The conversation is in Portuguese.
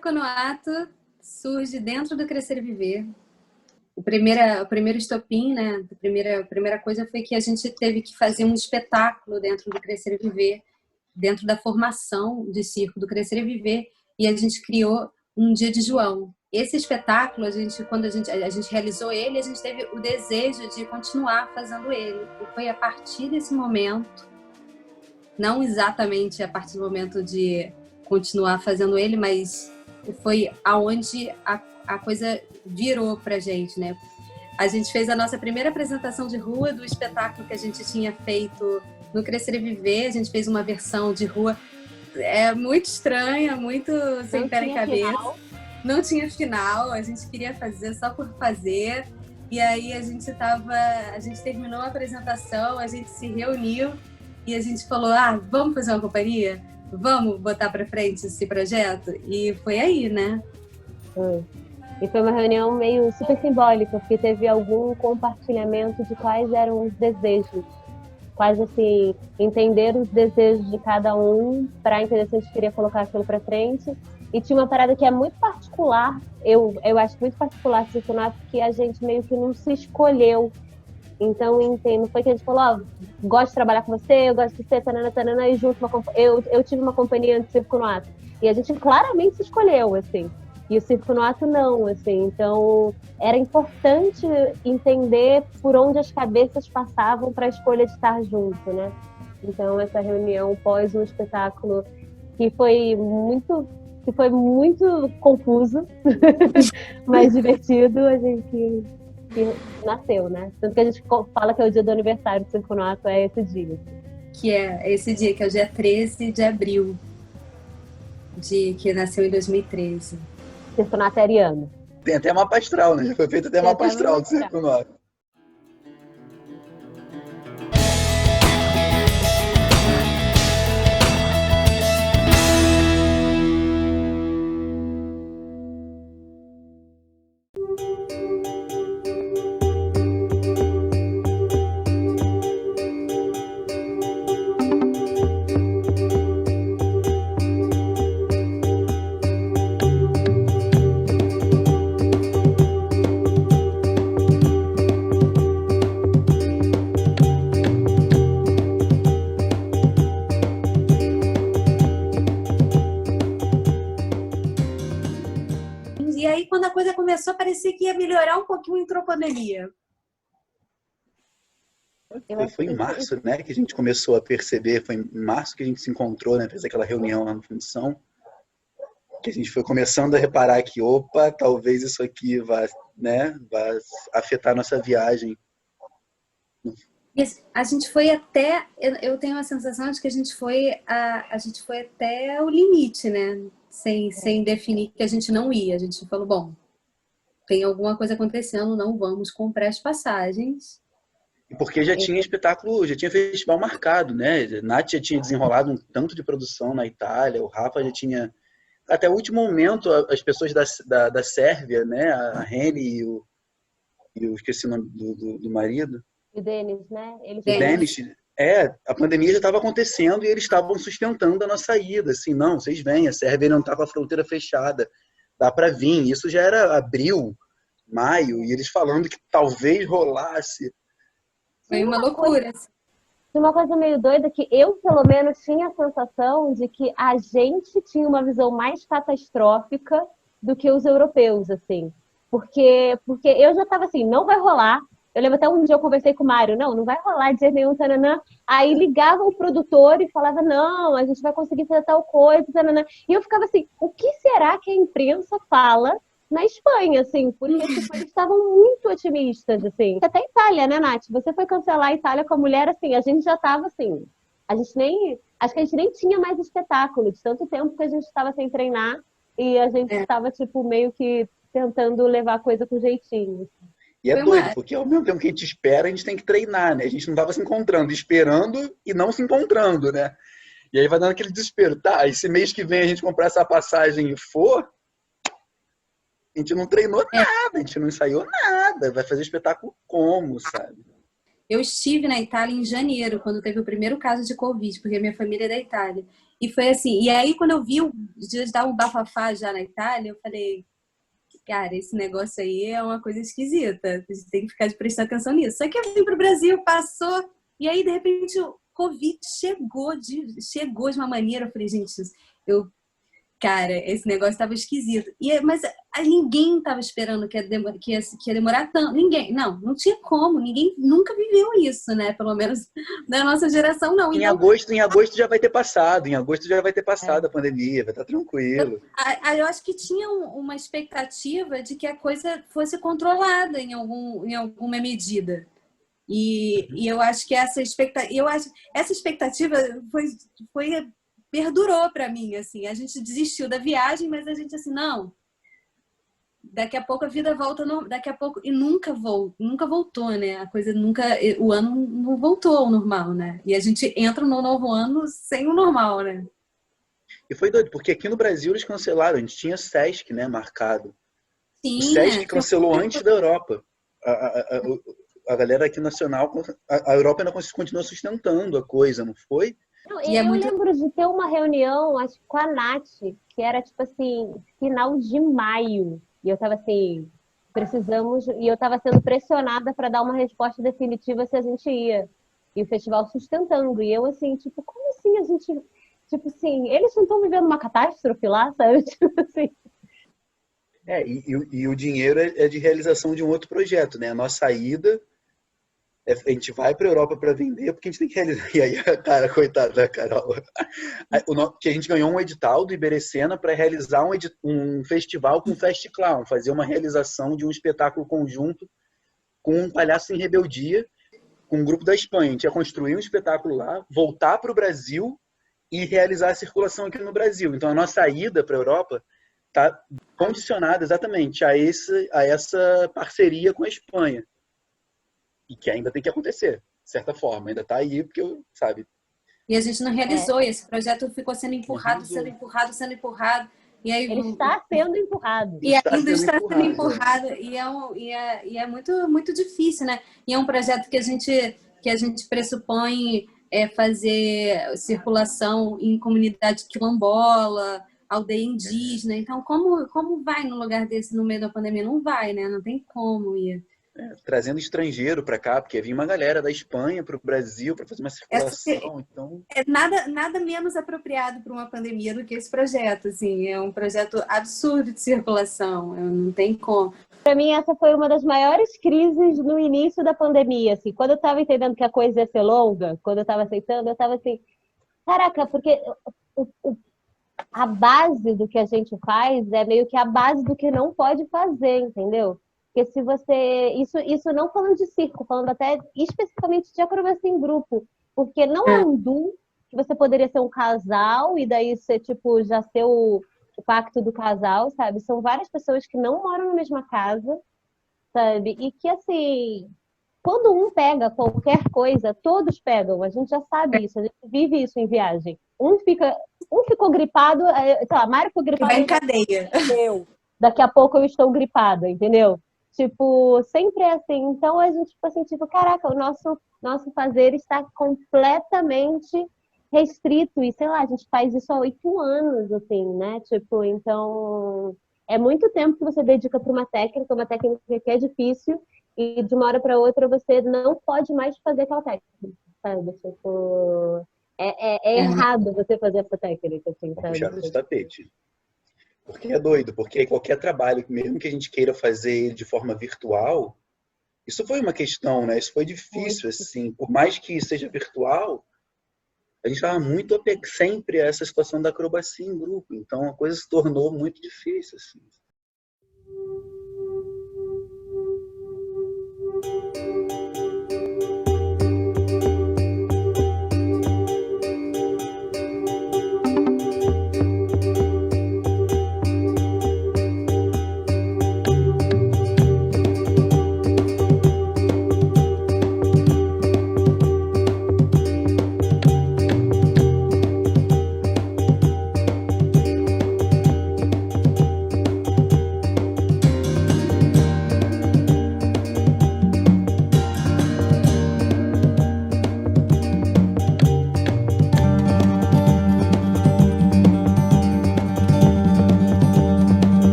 Circo no Ato surge dentro do Crescer e Viver. O primeiro estopim, né? A primeira coisa foi que a gente teve que fazer um espetáculo dentro do Crescer e Viver, dentro da formação de circo do Crescer e Viver, e a gente criou um Dia de João. Esse espetáculo, quando a gente realizou ele, a gente teve o desejo de continuar fazendo ele. E foi a partir desse momento, não exatamente a partir do momento de continuar fazendo ele, mas foi aonde a coisa virou pra gente, né? A gente fez a nossa primeira apresentação de rua do espetáculo que a gente tinha feito no Crescer e Viver. A gente fez uma versão de rua muito estranha, muito sem pé nem cabeça. Final. Não tinha final, a gente queria fazer só por fazer. E aí a gente terminou a apresentação, a gente se reuniu e a gente falou, vamos fazer uma companhia? Vamos botar pra frente esse projeto? E foi aí, né? E foi uma reunião meio super simbólica, porque teve algum compartilhamento de quais eram os desejos. Quase assim, entender os desejos de cada um para entender se a gente queria colocar aquilo para frente. E tinha uma parada que é muito particular, eu acho muito particular do Circo no Ato, que a gente meio que não se escolheu. Então, não foi que a gente falou, gosto de trabalhar com você, eu gosto de você, tanana, e junto eu tive uma companhia de Circo no Ato. E a gente claramente se escolheu, assim. E o Circo no Ato não, assim. Então, era importante entender por onde as cabeças passavam para a escolha de estar junto, né? Então, essa reunião pós um espetáculo que foi muito confuso, mas divertido, a gente que nasceu, né? Tanto que a gente fala que é o dia do aniversário do Circo no Ato, é esse dia. Que é esse dia, que é o dia 13 de abril, que nasceu em 2013. Circo no Ato ariano. Tem até mapa astral, né? Já foi feito até mapa astral do Circo no Ato. Quando a coisa começou, parecia que ia melhorar um pouquinho, entrou pandemia. Foi em março, né, que a gente começou a perceber, foi em março que a gente se encontrou, né, fez aquela reunião lá no Fundição, que a gente foi começando a reparar que, opa, talvez isso aqui vai afetar a nossa viagem. E a gente foi até, eu tenho a sensação de que a gente foi até o limite, né? Sem definir que a gente não ia. A gente falou, bom, tem alguma coisa acontecendo, não vamos comprar as passagens. Porque já tinha espetáculo, já tinha festival marcado, né? A Nath já tinha desenrolado um tanto de produção na Itália, o Rafa já tinha... Até o último momento, as pessoas da Sérvia, né? A Reni e eu esqueci o nome do marido. O Denis, né? O Denis. A pandemia já estava acontecendo e eles estavam sustentando a nossa ida. Assim, não, vocês vêm, a Sérvia não está com a fronteira fechada, dá para vir. Isso já era abril, maio, e eles falando que talvez rolasse. Foi uma loucura. Uma coisa meio doida que eu, pelo menos, tinha a sensação de que a gente tinha uma visão mais catastrófica do que os europeus, assim. Porque eu já estava assim, não vai rolar. Eu lembro até um dia eu conversei com o Mário, não vai rolar dia nenhum, tananã. Aí ligava o produtor e falava, não, a gente vai conseguir fazer tal coisa, tananã. E eu ficava assim, o que será que a imprensa fala na Espanha, assim? Porque tipo, eles estavam muito otimistas, assim. Até a Itália, né, Nath? Você foi cancelar a Itália com a mulher, assim, a gente já estava assim, acho que a gente nem tinha mais espetáculo, de tanto tempo que a gente estava sem treinar e a gente estava, tipo, meio que tentando levar a coisa com jeitinho. E é doido, porque ao mesmo tempo que a gente espera, a gente tem que treinar, né? A gente não estava se encontrando, esperando e não se encontrando, né? E aí vai dando aquele desespero. Tá, esse mês que vem a gente comprar essa passagem e for, a gente não treinou nada, a gente não ensaiou nada. Vai fazer espetáculo como, sabe? Eu estive na Itália em janeiro, quando teve o primeiro caso de Covid, porque minha família é da Itália. E foi assim, e aí quando eu vi o dias dar um bafafá já na Itália, eu falei, cara, esse negócio aí é uma coisa esquisita, a gente tem que ficar de prestar atenção nisso. Só que eu vim pro Brasil, passou, e aí de repente o Covid chegou de uma maneira, eu falei, gente, eu cara, esse negócio estava esquisito. Mas ninguém estava esperando que ia demorar tanto. Ninguém. Não tinha como. Ninguém nunca viveu isso, né? Pelo menos da nossa geração, não. Em Então, agosto já vai ter passado. Em agosto já vai ter passado a pandemia, vai estar tranquilo. eu acho que tinha uma expectativa de que a coisa fosse controlada em alguma medida. E eu acho que essa expectativa perdurou para mim, assim. A gente desistiu da viagem, mas a gente assim, não. Daqui a pouco a vida volta, daqui a pouco e nunca voltou, né? A coisa o ano não voltou ao normal, né? E a gente entra no novo ano sem o normal, né? E foi doido, porque aqui no Brasil eles cancelaram, a gente tinha Sesc, né, marcado. O Sim, Sesc cancelou antes da Europa. A galera aqui nacional, a Europa ainda continua sustentando a coisa, não foi? Não, eu lembro de ter uma reunião, acho que com a Nath, que era tipo assim, final de maio. E eu tava assim, e eu tava sendo pressionada para dar uma resposta definitiva se a gente ia. E o festival sustentando. E eu assim, tipo, como assim a gente. Tipo assim, eles não estão vivendo uma catástrofe lá, sabe? Tipo assim. E o dinheiro é de realização de um outro projeto, né? A nossa ida. A gente vai para a Europa para vender porque a gente tem que realizar. E aí, cara, coitada da Carol. Que a gente ganhou um edital do Iberecena para realizar um festival com o Fest Clown, fazer uma realização de um espetáculo conjunto com um palhaço em rebeldia, com um grupo da Espanha. A gente ia construir um espetáculo lá, voltar para o Brasil e realizar a circulação aqui no Brasil. Então, a nossa ida para a Europa está condicionada exatamente a essa parceria com a Espanha. E que ainda tem que acontecer, de certa forma. Ainda está aí, porque, sabe... E a gente não realizou. Esse projeto ficou sendo empurrado. E aí, ele está sendo empurrado. E ainda está sendo empurrado. E é muito, muito difícil, né? E é um projeto que a gente pressupõe fazer circulação em comunidade quilombola, aldeia indígena. Então, como vai num lugar desse no meio da pandemia? Não vai, né? Não tem como ir. Trazendo estrangeiro para cá, porque vinha uma galera da Espanha para o Brasil para fazer uma circulação. Então... É nada menos apropriado para uma pandemia do que esse projeto. Assim, é um projeto absurdo de circulação, não tem como. Para mim, essa foi uma das maiores crises no início da pandemia. Assim, quando eu estava entendendo que a coisa ia ser longa, quando eu estava aceitando, eu estava assim, caraca, porque a base do que a gente faz é meio que a base do que não pode fazer, entendeu? Porque se você... Isso não falando de circo, falando até especificamente de acrobacia em grupo. Porque não é um duo, que você poderia ser um casal e daí você, tipo, já ser o pacto do casal, sabe? São várias pessoas que não moram na mesma casa, sabe? E que, assim, quando um pega qualquer coisa, todos pegam. A gente já sabe isso, a gente vive isso em viagem. Um ficou gripado, sei lá, a Mari ficou gripada. Vai em cadeia. Daqui a pouco eu estou gripada, entendeu? Tipo, sempre é assim. Então a gente, tipo assim, caraca, o nosso fazer está completamente restrito. E sei lá, a gente faz isso há 8 anos, assim, né? Tipo, então é muito tempo que você dedica para uma técnica que é difícil, e de uma hora para outra você não pode mais fazer aquela técnica, sabe? Tipo, é errado você fazer essa técnica, assim, sabe? Puxada de tapete. Porque é doido, porque qualquer trabalho, mesmo que a gente queira fazer de forma virtual, isso foi uma questão, né? Isso foi difícil, assim. Por mais que seja virtual, a gente estava muito sempre a essa situação da acrobacia em grupo. Então, a coisa se tornou muito difícil, assim.